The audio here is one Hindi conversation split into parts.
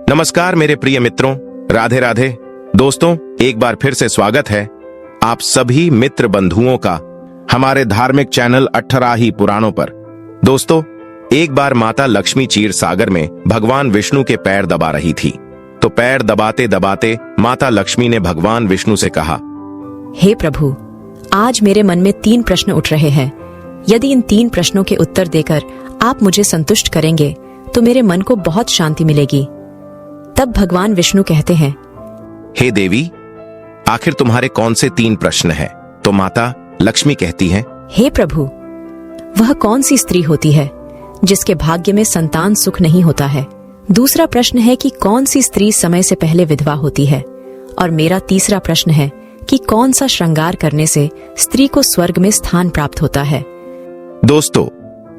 नमस्कार मेरे प्रिय मित्रों, राधे राधे। दोस्तों, एक बार फिर से स्वागत है आप सभी मित्र बंधुओं का हमारे धार्मिक चैनल 18 ही पुराणों पर। दोस्तों, एक बार माता लक्ष्मी क्षीर सागर में भगवान विष्णु के पैर दबा रही थी, तो पैर दबाते दबाते माता लक्ष्मी ने भगवान विष्णु से कहा, हे प्रभु, आज मेरे मन में 3 प्रश्न उठ रहे हैं। यदि इन 3 प्रश्नों के उत्तर देकर आप मुझे संतुष्ट करेंगे तो मेरे मन को बहुत शांति मिलेगी। तब भगवान विष्णु कहते हैं, हे देवी, आखिर तुम्हारे कौन से 3 प्रश्न हैं? तो माता लक्ष्मी कहती हैं, हे प्रभु, वह कौन सी स्त्री होती है जिसके भाग्य में संतान सुख नहीं होता है? दूसरा प्रश्न है कि कौन सी स्त्री समय से पहले विधवा होती है? और मेरा तीसरा प्रश्न है कि कौन सा श्रृंगार करने से स्त्री को स्वर्ग में स्थान प्राप्त होता है? दोस्तों,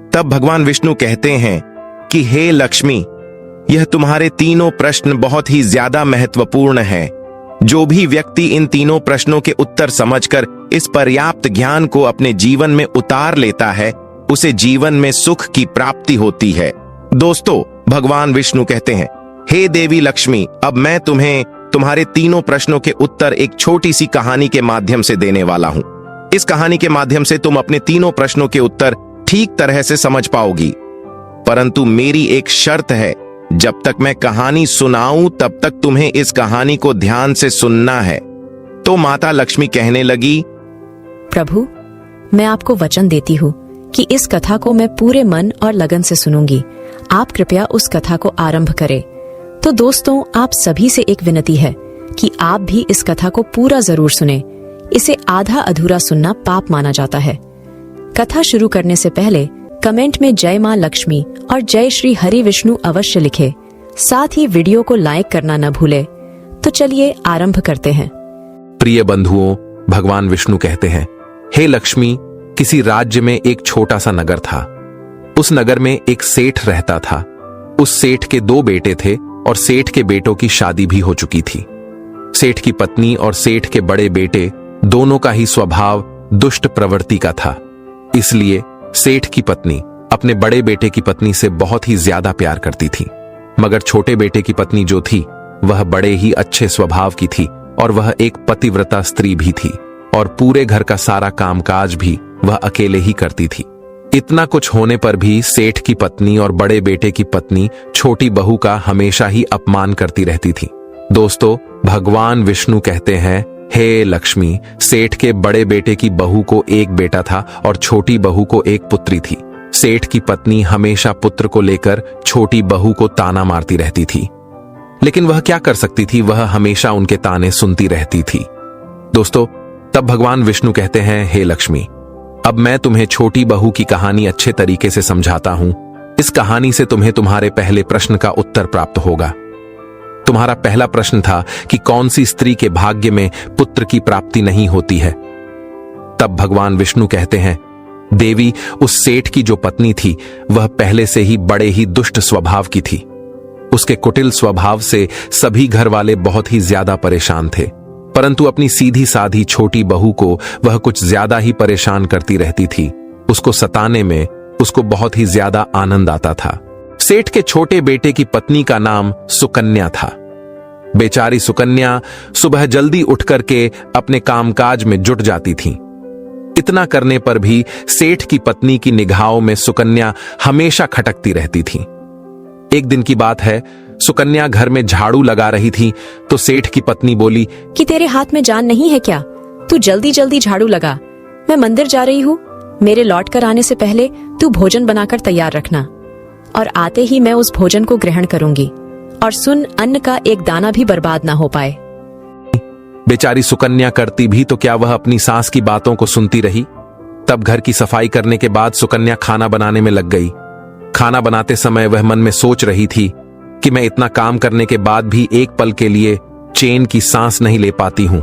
तब भगवान विष्णु कहते हैं कि हे लक्ष्मी, यह तुम्हारे तीनों प्रश्न बहुत ही ज्यादा महत्वपूर्ण हैं। जो भी व्यक्ति इन तीनों प्रश्नों के उत्तर समझकर इस पर्याप्त ज्ञान को अपने जीवन में उतार लेता है, उसे जीवन में सुख की प्राप्ति होती है। दोस्तों, भगवान विष्णु कहते हैं, हे देवी लक्ष्मी, अब मैं तुम्हें तुम्हारे तीनों प्रश्नों के उत्तर एक छोटी सी कहानी के माध्यम से देने वाला हूं। इस कहानी के माध्यम से तुम अपने तीनों प्रश्नों के उत्तर ठीक तरह से समझ पाओगी, परंतु मेरी एक शर्त है, जब तक मैं कहानी सुनाऊं तब तक तुम्हें इस कहानी को ध्यान से सुनना है। तो माता लक्ष्मी कहने लगी, प्रभु, मैं आपको वचन देती हूँ कि इस कथा को मैं पूरे मन और लगन से सुनूंगी। आप कृपया उस कथा को आरंभ करें। तो दोस्तों, आप सभी से एक विनती है कि आप भी इस कथा को पूरा जरूर सुने। इसे आधा अधूरा सुनना पाप माना जाता है। कथा शुरू करने से पहले कमेंट में जय मां लक्ष्मी और जय श्री हरि विष्णु अवश्य लिखे। साथ ही वीडियो को लाइक करना न भूले। तो चलिए आरंभ करते हैं। प्रिय बंधुओं, भगवान विष्णु कहते हैं, हे लक्ष्मी, किसी राज्य में एक छोटा सा नगर था। उस नगर में एक सेठ रहता था। उस सेठ के 2 बेटे थे और सेठ के बेटों की शादी भी हो चुकी थी। सेठ की पत्नी और सेठ के बड़े बेटे दोनों का ही स्वभाव दुष्ट प्रवृत्ति का था। इसलिए सेठ की पत्नी अपने बड़े बेटे की पत्नी से बहुत ही ज्यादा प्यार करती थी, मगर छोटे बेटे की पत्नी जो थी वह बड़े ही अच्छे स्वभाव की थी और वह एक पतिव्रता स्त्री भी थी और पूरे घर का सारा कामकाज भी वह अकेले ही करती थी। इतना कुछ होने पर भी सेठ की पत्नी और बड़े बेटे की पत्नी छोटी बहू का हमेशा ही अपमान करती रहती थी। दोस्तों, भगवान विष्णु कहते हैं, हे लक्ष्मी, सेठ के बड़े बेटे की बहू को एक बेटा था और छोटी बहू को एक पुत्री थी। सेठ की पत्नी हमेशा पुत्र को लेकर छोटी बहू को ताना मारती रहती थी, लेकिन वह क्या कर सकती थी, वह हमेशा उनके ताने सुनती रहती थी। दोस्तों, तब भगवान विष्णु कहते हैं, हे लक्ष्मी, अब मैं तुम्हें छोटी बहू की कहानी अच्छे तरीके से समझाता हूं। इस कहानी से तुम्हें तुम्हारे पहले प्रश्न का उत्तर प्राप्त होगा। तुम्हारा पहला प्रश्न था कि कौन सी स्त्री के भाग्य में पुत्र की प्राप्ति नहीं होती है। तब भगवान विष्णु कहते हैं, देवी, उस सेठ की जो पत्नी थी वह पहले से ही बड़े ही दुष्ट स्वभाव की थी। उसके कुटिल स्वभाव से सभी घर वाले बहुत ही ज्यादा परेशान थे, परंतु अपनी सीधी साधी छोटी बहू को वह कुछ ज्यादा ही परेशान करती रहती थी। उसको सताने में उसको बहुत ही ज्यादा आनंद आता था। सेठ के छोटे बेटे की पत्नी का नाम सुकन्या था। बेचारी सुकन्या सुबह जल्दी उठ करके अपने कामकाज में जुट जाती थी। इतना करने पर भी सेठ की पत्नी की निगाहों में सुकन्या हमेशा खटकती रहती थी। एक दिन की बात है, सुकन्या घर में झाड़ू लगा रही थी तो सेठ की पत्नी बोली, कि तेरे हाथ में जान नहीं है क्या? तू जल्दी जल्दी झाड़ू लगा। मैं मंदिर जा रही हूँ। मेरे लौट कर आने से पहले तू भोजन बनाकर तैयार रखना और आते ही मैं उस भोजन को ग्रहण करूंगी। और सुन, अन्न का एक दाना भी बर्बाद ना हो पाए। बेचारी सुकन्या करती भी तो क्या, वह अपनी सास की बातों को सुनती रही। तब घर की सफाई करने के बाद सुकन्या खाना बनाने में लग गई। खाना बनाते समय वह मन में सोच रही थी कि मैं इतना काम करने के बाद भी एक पल के लिए चैन की सांस नहीं ले पाती हूं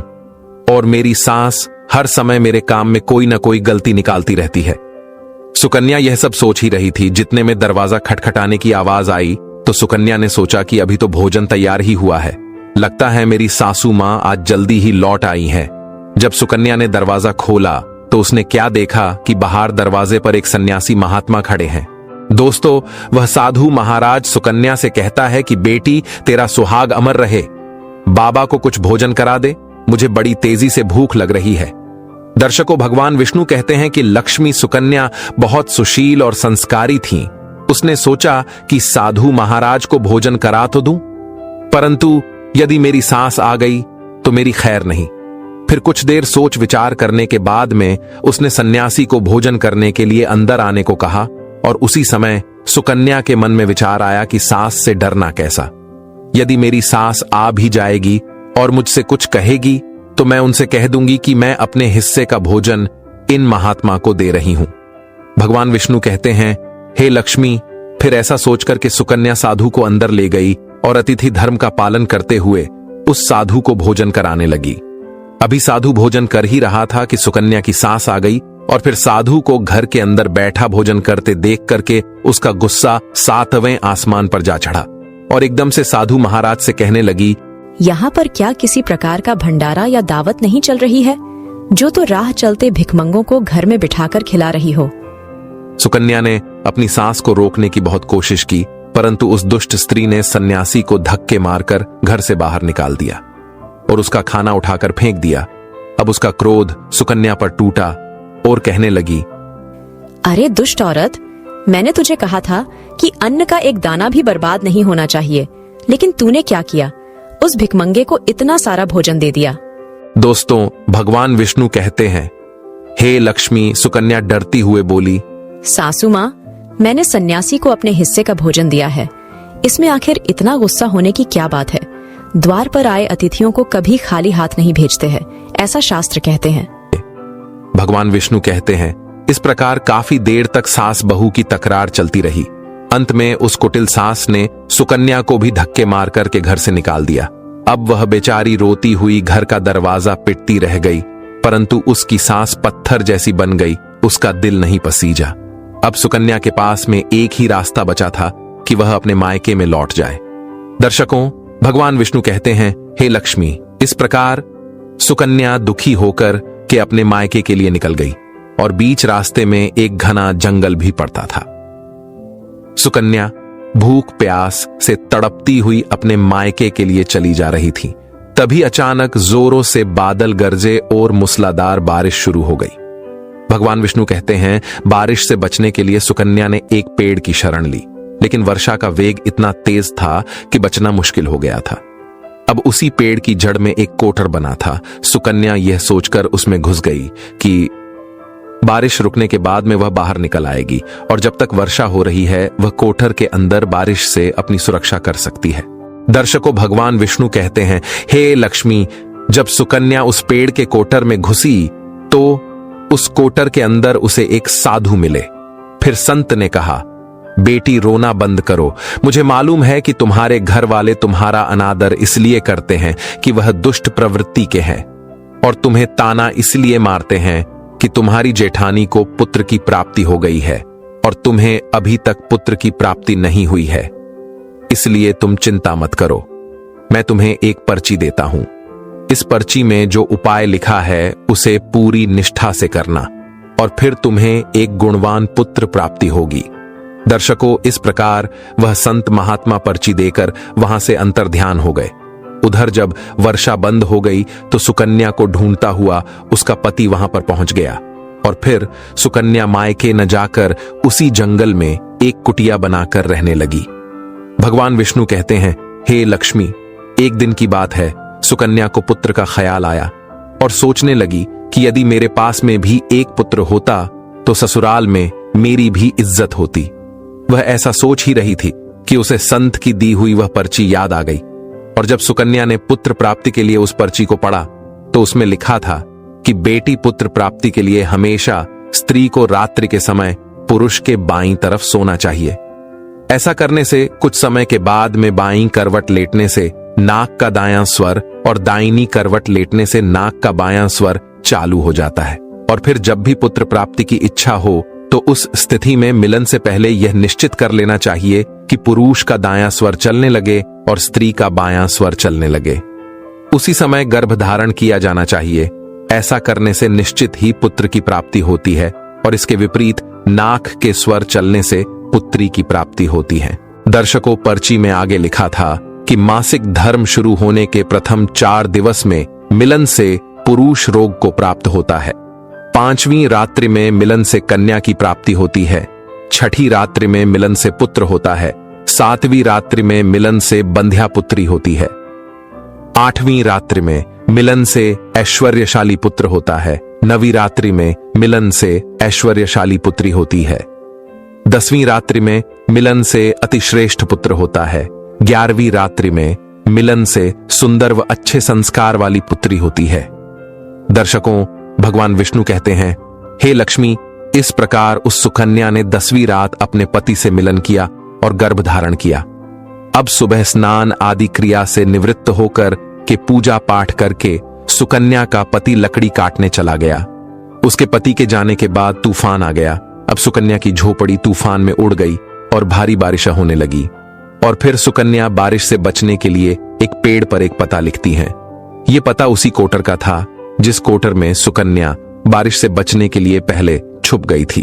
और मेरी सास हर समय मेरे काम में कोई ना कोई गलती निकालती रहती है। सुकन्या यह सब सोच ही रही थी, जितने में दरवाजा खटखटाने की आवाज आई तो सुकन्या ने सोचा कि अभी तो भोजन तैयार ही हुआ है, लगता है मेरी सासू मां आज जल्दी ही लौट आई हैं। जब सुकन्या ने दरवाजा खोला तो उसने क्या देखा कि बाहर दरवाजे पर एक सन्यासी महात्मा खड़े हैं। दोस्तों, वह साधु महाराज सुकन्या से कहता है कि बेटी, तेरा सुहाग अमर रहे। बाबा को कुछ भोजन करा दे, मुझे बड़ी तेजी से भूख लग रही है। दर्शकों, भगवान विष्णु कहते हैं कि लक्ष्मी सुकन्या बहुत सुशील और संस्कारी थीं। उसने सोचा कि साधु महाराज को भोजन करा तो दूं, परंतु यदि मेरी सांस आ गई तो मेरी खैर नहीं। फिर कुछ देर सोच विचार करने के बाद में उसने सन्यासी को भोजन करने के लिए अंदर आने को कहा, और उसी समय सुकन्या के मन में विचार आया कि सास से डरना कैसा। यदि मेरी सास आ भी जाएगी और मुझसे कुछ कहेगी तो मैं उनसे कह दूंगी कि मैं अपने हिस्से का भोजन इन महात्मा को दे रही हूं। भगवान विष्णु कहते हैं, हे लक्ष्मी। फिर ऐसा सोचकर के सुकन्या साधु को अंदर ले गई और अतिथि धर्म का पालन करते हुए उस साधु को भोजन कराने लगी। अभी साधु भोजन कर ही रहा था कि सुकन्या की सांस आ गई, और फिर साधु को घर के अंदर बैठा भोजन करते देख करके उसका गुस्सा 7वें आसमान पर जा चढ़ा और एकदम से साधु महाराज से कहने लगी, यहाँ पर क्या किसी प्रकार का भंडारा या दावत नहीं चल रही है, जो तो राह चलते भिखमंगों को घर में बिठाकर खिला रही हो। सुकन्या ने अपनी सांस को रोकने की बहुत कोशिश की, परंतु उस दुष्ट स्त्री ने सन्यासी को धक्के मारकर घर से बाहर निकाल दिया और उसका खाना उठाकर फेंक दिया। अब उसका क्रोध सुकन्या पर टूटा और कहने लगी, अरे दुष्ट औरत, मैंने तुझे कहा था कि अन्न का एक दाना भी बर्बाद नहीं होना चाहिए, लेकिन तूने क्या किया, उस भिखमंगे को इतना सारा भोजन दे दिया। दोस्तों, भगवान विष्णु कहते हैं, हे लक्ष्मी। सुकन्या डरती हुए बोली, सासू माँ, मैंने सन्यासी को अपने हिस्से का भोजन दिया है, इसमें आखिर इतना गुस्सा होने की क्या बात है। द्वार पर आए अतिथियों को कभी खाली हाथ नहीं भेजते हैं, ऐसा शास्त्र कहते हैं। भगवान विष्णु कहते हैं, इस प्रकार काफी देर तक सास बहू की तकरार चलती रही। अंत में उस कुटिल सास ने सुकन्या को भी धक्के मार करके घर से निकाल दिया। अब वह बेचारी रोती हुई घर का दरवाजा पिटती रह गई, परंतु उसकी सांस पत्थर जैसी बन गई, उसका दिल नहीं पसीजा। अब सुकन्या के पास में एक ही रास्ता बचा था कि वह अपने मायके में लौट जाए। दर्शकों, भगवान विष्णु कहते हैं, हे लक्ष्मी। इस प्रकार सुकन्या दुखी होकर के अपने मायके के लिए निकल गई और बीच रास्ते में एक घना जंगल भी पड़ता था। सुकन्या भूख प्यास से तड़पती हुई अपने मायके के लिए चली जा रही थी। तभी अचानक जोरों से बादल गरजे और मूसलाधार बारिश शुरू हो गई। भगवान विष्णु कहते हैं, बारिश से बचने के लिए सुकन्या ने एक पेड़ की शरण ली, लेकिन वर्षा का वेग इतना तेज था कि बचना मुश्किल हो गया था। अब उसी पेड़ की जड़ में एक कोठर बना था। सुकन्या यह सोचकर उसमें घुस गई कि बारिश रुकने के बाद में वह बाहर निकल आएगी और जब तक वर्षा हो रही है वह कोठर के अंदर बारिश से अपनी सुरक्षा कर सकती है। दर्शकों, भगवान विष्णु कहते हैं, हे लक्ष्मी। जब सुकन्या उस पेड़ के कोठर में घुसी तो उस कोठर के अंदर उसे एक साधु मिले। फिर संत ने कहा, बेटी रोना बंद करो। मुझे मालूम है कि तुम्हारे घर वाले तुम्हारा अनादर इसलिए करते हैं कि वह दुष्ट प्रवृत्ति के हैं, और तुम्हें ताना इसलिए मारते हैं कि तुम्हारी जेठानी को पुत्र की प्राप्ति हो गई है और तुम्हें अभी तक पुत्र की प्राप्ति नहीं हुई है। इसलिए तुम चिंता मत करो, मैं तुम्हें एक पर्ची देता हूं। इस पर्ची में जो उपाय लिखा है उसे पूरी निष्ठा से करना और फिर तुम्हें एक गुणवान पुत्र प्राप्ति होगी। दर्शकों, इस प्रकार वह संत महात्मा पर्ची देकर वहां से अंतर्ध्यान हो गए। उधर जब वर्षा बंद हो गई तो सुकन्या को ढूंढता हुआ उसका पति वहां पर पहुंच गया और फिर सुकन्या मायके न जाकर उसी जंगल में एक कुटिया बनाकर रहने लगी। भगवान विष्णु कहते हैं, हे लक्ष्मी। एक दिन की बात है, सुकन्या को पुत्र का ख्याल आया और सोचने लगी कि यदि मेरे पास में भी एक पुत्र होता तो ससुराल में मेरी भी इज्जत होती। वह ऐसा सोच ही रही थी कि उसे संत की दी हुई वह पर्ची याद आ गई, और जब सुकन्या ने पुत्र प्राप्ति के लिए उस पर्ची को पढ़ा तो उसमें लिखा था कि बेटी पुत्र प्राप्ति के लिए हमेशा स्त्री को रात्रि के समय पुरुष के बाईं तरफ सोना चाहिए। ऐसा करने से कुछ समय के बाद में बाईं करवट लेटने से नाक का दायां स्वर और दाहिनी करवट लेटने से नाक का बायां स्वर चालू हो जाता है, और फिर जब भी पुत्र प्राप्ति की इच्छा हो तो उस स्थिति में मिलन से पहले यह निश्चित कर लेना चाहिए कि पुरुष का दायां स्वर चलने लगे और स्त्री का बायां स्वर चलने लगे। उसी समय गर्भधारण किया जाना चाहिए। ऐसा करने से निश्चित ही पुत्र की प्राप्ति होती है, और इसके विपरीत नाक के स्वर चलने से पुत्री की प्राप्ति होती है। दर्शकों, पर्ची में आगे लिखा था कि मासिक धर्म शुरू होने के प्रथम 4 दिवस में मिलन से पुरुष रोग को प्राप्त होता है। 5वीं रात्रि में मिलन से कन्या की प्राप्ति होती है। 6ठी रात्रि में मिलन से पुत्र होता है। 7वीं रात्रि में मिलन से बंध्या पुत्री होती है। 8वीं रात्रि में मिलन से ऐश्वर्यशाली पुत्र होता है। 9वीं रात्रि में मिलन से ऐश्वर्यशाली पुत्री होती है। 10वीं रात्रि में मिलन से अतिश्रेष्ठ पुत्र होता है। 11वीं रात्रि में मिलन से सुंदर व अच्छे संस्कार वाली पुत्री होती है। दर्शकों, भगवान विष्णु कहते हैं, हे लक्ष्मी, इस प्रकार उस सुकन्या ने 10वीं रात अपने पति से मिलन किया और गर्भ धारण किया। अब सुबह स्नान आदि क्रिया से निवृत्त होकर के पूजा पाठ करके सुकन्या का पति लकड़ी काटने चला गया। उसके पति के जाने के बाद तूफान आ गया। अब सुकन्या की झोपड़ी तूफान में उड़ गई और भारी बारिश होने लगी। और फिर सुकन्या बारिश से बचने के लिए एक पेड़ पर एक पता लिखती है। यह पता उसी कोटर का था जिस कोटर में सुकन्या बारिश से बचने के लिए पहले छुप गई थी।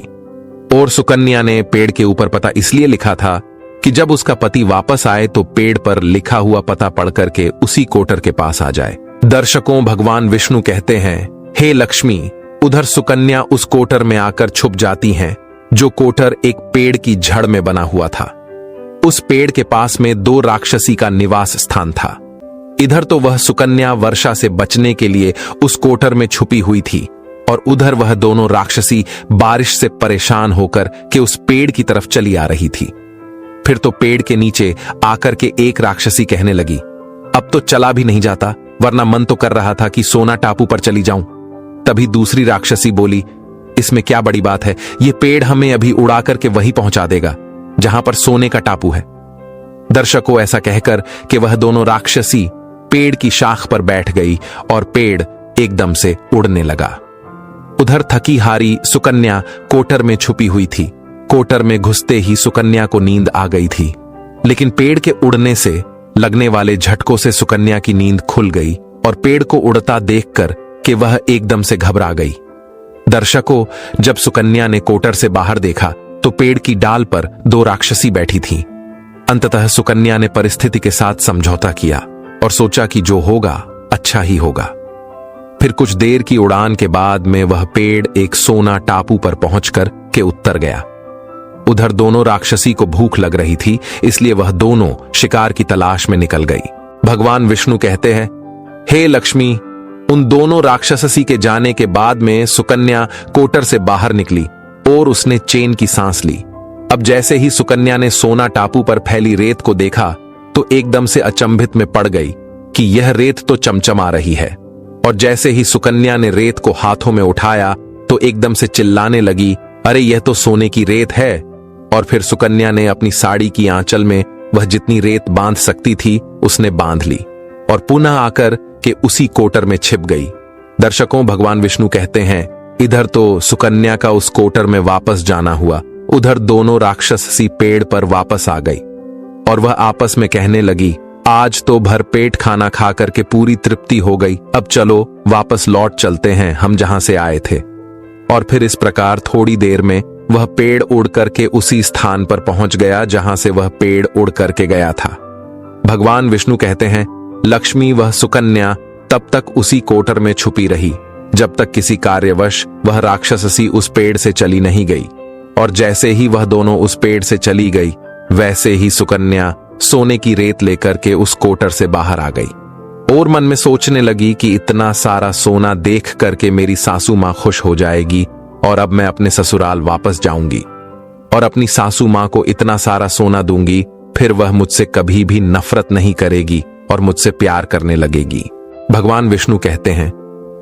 और सुकन्या ने पेड़ के ऊपर पता इसलिए लिखा था कि जब उसका पति वापस आए तो पेड़ पर लिखा हुआ पता पढ़ करके उसी कोटर के पास आ जाए। दर्शकों, भगवान विष्णु कहते हैं, हे लक्ष्मी, उधर सुकन्या उस कोटर में आकर छुप जाती हैं, जो कोटर एक पेड़ की जड़ में बना हुआ था। उस पेड़ के पास में 2 राक्षसी का निवास स्थान था। इधर तो वह सुकन्या वर्षा से बचने के लिए उस कोटर में छुपी हुई थी और उधर वह दोनों राक्षसी बारिश से परेशान होकर के उस पेड़ की तरफ चली आ रही थी। फिर तो पेड़ के नीचे आकर के एक राक्षसी कहने लगी, अब तो चला भी नहीं जाता, वरना मन तो कर रहा था कि सोना टापू पर चली जाऊं। तभी दूसरी राक्षसी बोली, इसमें क्या बड़ी बात है, ये पेड़ हमें अभी उड़ा करके वहीं पहुंचा देगा जहां पर सोने का टापू है। दर्शकों, ऐसा कहकर कि वह दोनों राक्षसी पेड़ की शाख पर बैठ गई और पेड़ एकदम से उड़ने लगा। उधर थकी हारी सुकन्या कोटर में छुपी हुई थी। कोटर में घुसते ही सुकन्या को नींद आ गई थी, लेकिन पेड़ के उड़ने से लगने वाले झटकों से सुकन्या की नींद खुल गई और पेड़ को उड़ता देखकर कि वह एकदम से घबरा गई। दर्शकों, जब सुकन्या ने कोटर से बाहर देखा तो पेड़ की डाल पर 2 राक्षसी बैठी थीं। अंततः सुकन्या ने परिस्थिति के साथ समझौता किया और सोचा कि जो होगा अच्छा ही होगा। फिर कुछ देर की उड़ान के बाद में वह पेड़ एक सोना टापू पर पहुंचकर के उतर गया। उधर दोनों राक्षसी को भूख लग रही थी, इसलिए वह दोनों शिकार की तलाश में निकल गई। भगवान विष्णु कहते हैं, हे लक्ष्मी, उन दोनों राक्षसी के जाने के बाद में सुकन्या कोटर से बाहर निकली और उसने चैन की सांस ली। अब जैसे ही सुकन्या ने सोना टापू पर फैली रेत को देखा तो एकदम से अचंभित में पड़ गई कि यह रेत तो चमचमा रही है। और जैसे ही सुकन्या ने रेत को हाथों में उठाया तो एकदम से चिल्लाने लगी, अरे यह तो सोने की रेत है। और फिर सुकन्या ने अपनी साड़ी की आंचल में वह जितनी रेत बांध सकती थी उसने बांध ली और पुनः आकर के उसी कोटर में छिप गई। दर्शकों, भगवान विष्णु कहते हैं, इधर तो सुकन्या का उस कोटर में वापस जाना हुआ, उधर दोनों राक्षसी पेड़ पर वापस आ गई और वह आपस में कहने लगी, आज तो भरपेट खाना खा करके पूरी तृप्ति हो गई, अब चलो वापस लौट चलते हैं हम जहां से आए थे। और फिर इस प्रकार थोड़ी देर में वह पेड़ उड़ करके उसी स्थान पर पहुंच गया जहां से वह पेड़ उड़ करके गया था। भगवान विष्णु कहते हैं, लक्ष्मी वह सुकन्या तब तक उसी कोटर में छुपी रही जब तक किसी कार्यवश वह राक्षसी उस पेड़ से चली नहीं गई। और जैसे ही वह दोनों उस पेड़ से चली गई वैसे ही सुकन्या सोने की रेत लेकर के उस कोटर से बाहर आ गई और मन में सोचने लगी कि इतना सारा सोना देख करके मेरी सासू मां खुश हो जाएगी और अब मैं अपने ससुराल वापस जाऊंगी और अपनी सासू मां को इतना सारा सोना दूंगी, फिर वह मुझसे कभी भी नफरत नहीं करेगी और मुझसे प्यार करने लगेगी। भगवान विष्णु कहते हैं,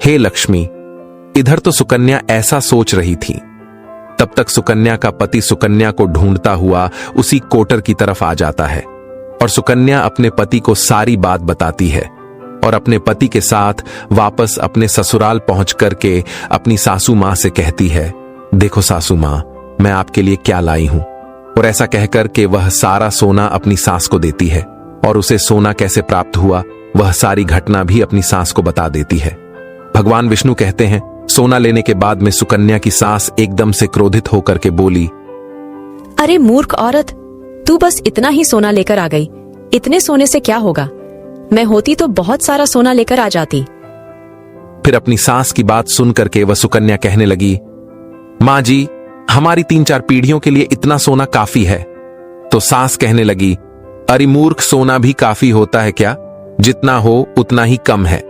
हे लक्ष्मी, इधर तो सुकन्या ऐसा सोच रही थी, तब तक सुकन्या का पति सुकन्या को ढूंढता हुआ उसी कोटर की तरफ आ जाता है और सुकन्या अपने पति को सारी बात बताती है और अपने पति के साथ वापस अपने ससुराल पहुंच करके अपनी सासू मां से कहती है, देखो सासू मां, मैं आपके लिए क्या लाई हूं। और ऐसा कहकर के वह सारा सोना अपनी सास को देती है और उसे सोना कैसे प्राप्त हुआ वह सारी घटना भी अपनी सास को बता देती है। भगवान विष्णु कहते हैं, सोना लेने के बाद में सुकन्या की सास एकदम से क्रोधित होकर के बोली, अरे मूर्ख औरत, तू बस इतना ही सोना लेकर आ गई। इतने सोने से क्या होगा? मैं होती तो बहुत सारा सोना लेकर आ जाती। फिर अपनी सास की बात सुन करके वह सुकन्या कहने लगी, माँ जी, हमारी 3-4 पीढ़ियों के लिए इतना सोना काफी है। तो सास कहने लगी, अरे मूर्ख, सोना भी काफी होता है क्या? जितना हो उतना ही कम है।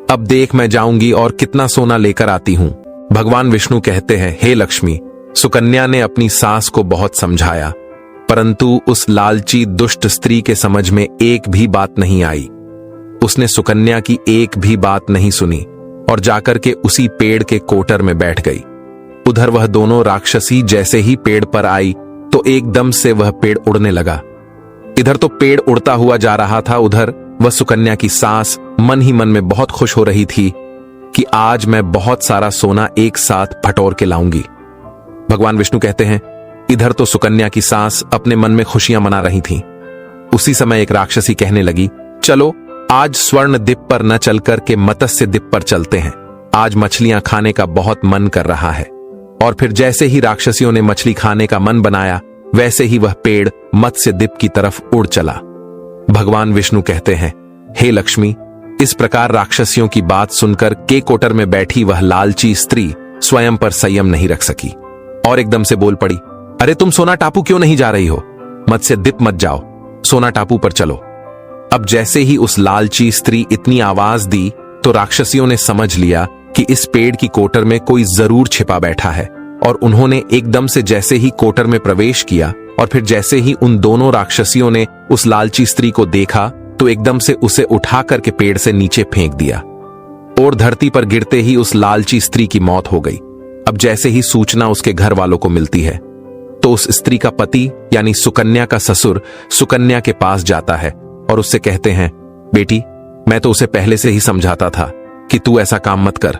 अब देख, मैं जाऊंगी और कितना सोना लेकर आती हूं। भगवान विष्णु कहते हैं, हे लक्ष्मी, सुकन्या ने अपनी सास को बहुत समझाया, परंतु उस लालची दुष्ट स्त्री के समझ में एक भी बात नहीं आई। उसने सुकन्या की एक भी बात नहीं सुनी और जाकर के उसी पेड़ के कोटर में बैठ गई। उधर वह दोनों राक्षसी जैसे ही पेड़ पर आई तो एकदम से वह पेड़ उड़ने लगा। इधर तो पेड़ उड़ता हुआ जा रहा था, उधर वह सुकन्या की सास मन ही मन में बहुत खुश हो रही थी कि आज मैं बहुत सारा सोना एक साथ फटोर के लाऊंगी। भगवान विष्णु कहते हैं, इधर तो सुकन्या की सास अपने मन में खुशियां मना रही थी। उसी समय एक राक्षसी कहने लगी, चलो आज स्वर्ण द्वीप पर न चलकर के मत्स्य द्वीप पर चलते हैं। आज मछलियां खाने का बहुत मन कर रहा है। और फिर जैसे ही राक्षसियों ने मछली खाने का मन बनाया, वैसे ही वह पेड़ मत्स्य द्वीप की तरफ उड़ चला। भगवान विष्णु कहते हैं, हे लक्ष्मी, इस प्रकार राक्षसियों की बात सुनकर के कोटर में बैठी वह लालची स्त्री स्वयं पर संयम नहीं रख सकी और एकदम से बोल पड़ी, अरे तुम सोना टापू क्यों नहीं जा रही हो? मत्स्य द्वीप मत जाओ, सोना टापू पर चलो। अब जैसे ही उस लालची स्त्री इतनी आवाज दी तो राक्षसियों ने समझ लिया कि इस पेड़ की कोटर में कोई जरूर छिपा बैठा है और उन्होंने एकदम से जैसे ही कोटर में प्रवेश किया और फिर जैसे ही उन दोनों राक्षसियों ने उस लालची स्त्री को देखा तो एकदम से उसे उठा करके पेड़ से नीचे फेंक दिया और धरती पर गिरते ही उस लालची स्त्री की मौत हो गई। अब जैसे ही सूचना उसके घर वालों को मिलती है तो उस स्त्री का पति यानी सुकन्या का ससुर सुकन्या के पास जाता है और उससे कहते हैं, बेटी, मैं तो उसे पहले से ही समझाता था कि तू ऐसा काम मत कर।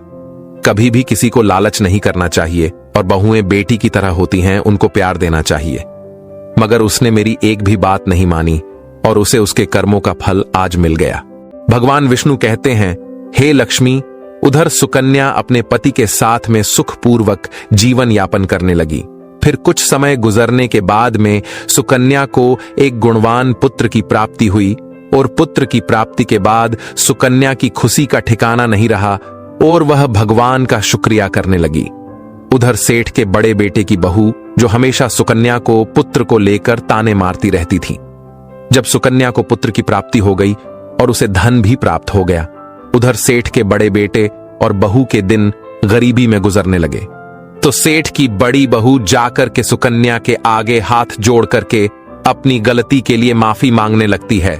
कभी भी किसी को लालच नहीं करना चाहिए और बहुएं बेटी की तरह होती हैं, उनको प्यार देना चाहिए। मगर उसने मेरी एक भी बात नहीं मानी और उसे उसके कर्मों का फल आज मिल गया। भगवान विष्णु कहते हैं, हे लक्ष्मी, उधर सुकन्या अपने पति के साथ में सुखपूर्वक जीवन यापन करने लगी। फिर कुछ समय गुजरने के बाद में सुकन्या को एक गुणवान पुत्र की प्राप्ति हुई और पुत्र की प्राप्ति के बाद सुकन्या की खुशी का ठिकाना नहीं रहा और वह भगवान का शुक्रिया करने लगी। उधर सेठ के बड़े बेटे की बहू, जो हमेशा सुकन्या को पुत्र को लेकर ताने मारती रहती थी, जब सुकन्या को पुत्र की प्राप्ति हो गई और उसे धन भी प्राप्त हो गया, उधर सेठ के बड़े बेटे और बहू के दिन गरीबी में गुजरने लगे। तो सेठ की बड़ी बहू जाकर के सुकन्या के आगे हाथ जोड़ करके अपनी गलती के लिए माफी मांगने लगती है।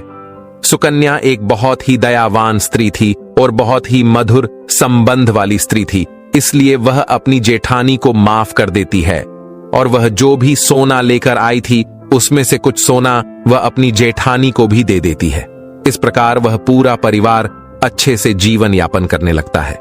सुकन्या एक बहुत ही दयावान स्त्री थी और बहुत ही मधुर संबंध वाली स्त्री थी, इसलिए वह अपनी जेठानी को माफ कर देती है और वह जो भी सोना लेकर आई थी उसमें से कुछ सोना वह अपनी जेठानी को भी दे देती है। इस प्रकार वह पूरा परिवार अच्छे से जीवन यापन करने लगता है।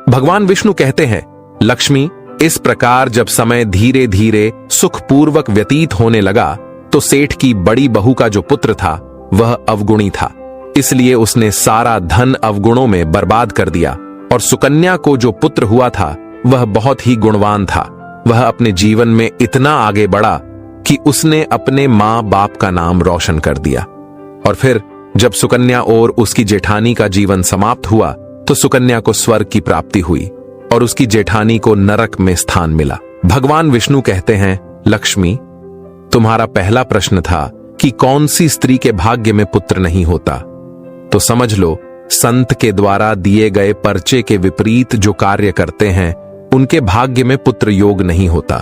भगवान विष्णु कहते हैं, लक्ष्मी, इस प्रकार जब समय धीरे धीरे सुखपूर्वक व्यतीत होने लगा तो सेठ की बड़ी बहू का जो पुत्र था वह अवगुणी था, इसलिए उसने सारा धन अवगुणों में बर्बाद कर दिया और सुकन्या को जो पुत्र हुआ था वह बहुत ही गुणवान था। वह अपने जीवन में इतना आगे बढ़ा कि उसने अपने माँ बाप का नाम रोशन कर दिया। और फिर जब सुकन्या और उसकी जेठानी का जीवन समाप्त हुआ तो सुकन्या को स्वर्ग की प्राप्ति हुई और उसकी जेठानी को नरक में स्थान मिला। भगवान विष्णु कहते हैं, लक्ष्मी, तुम्हारा पहला प्रश्न था कि कौन सी स्त्री के भाग्य में पुत्र नहीं होता, तो समझ लो संत के द्वारा दिए गए पर्चे के विपरीत जो कार्य करते हैं उनके भाग्य में पुत्र योग नहीं होता।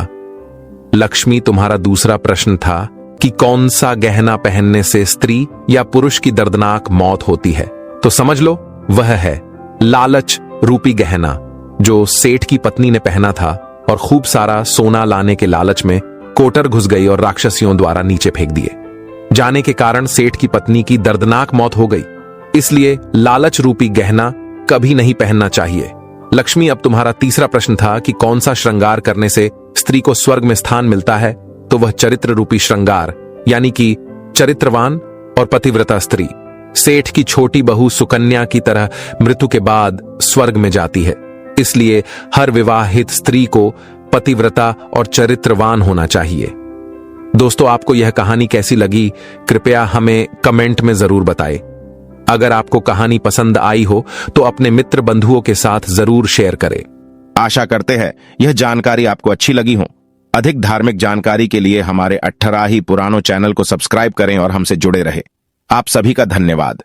लक्ष्मी, तुम्हारा दूसरा प्रश्न था कि कौन सा गहना पहनने से स्त्री या पुरुष की दर्दनाक मौत होती है, तो समझ लो वह है लालच रूपी गहना, जो सेठ की पत्नी ने पहना था और खूब सारा सोना लाने के लालच में कोटर घुस गई और राक्षसियों द्वारा नीचे फेंक दिए जाने के कारण सेठ की पत्नी की दर्दनाक मौत हो गई। इसलिए लालच रूपी गहना कभी नहीं पहनना चाहिए। लक्ष्मी, अब तुम्हारा तीसरा प्रश्न था कि कौन सा श्रृंगार करने से स्त्री को स्वर्ग में स्थान मिलता है, तो वह चरित्र रूपी श्रृंगार यानी कि चरित्रवान और पतिव्रता स्त्री। सेठ की छोटी बहू सुकन्या की तरह मृत्यु के बाद स्वर्ग में जाती है, इसलिए हर विवाहित स्त्री को पतिव्रता और चरित्रवान होना चाहिए। दोस्तों, आपको यह कहानी कैसी लगी, कृपया हमें कमेंट में जरूर बताएं। अगर आपको कहानी पसंद आई हो तो अपने मित्र बंधुओं के साथ जरूर शेयर करें। आशा करते हैं यह जानकारी आपको अच्छी लगी हो। अधिक धार्मिक जानकारी के लिए हमारे 18 ही पुरानों चैनल को सब्सक्राइब करें और हमसे जुड़े रहें। आप सभी का धन्यवाद।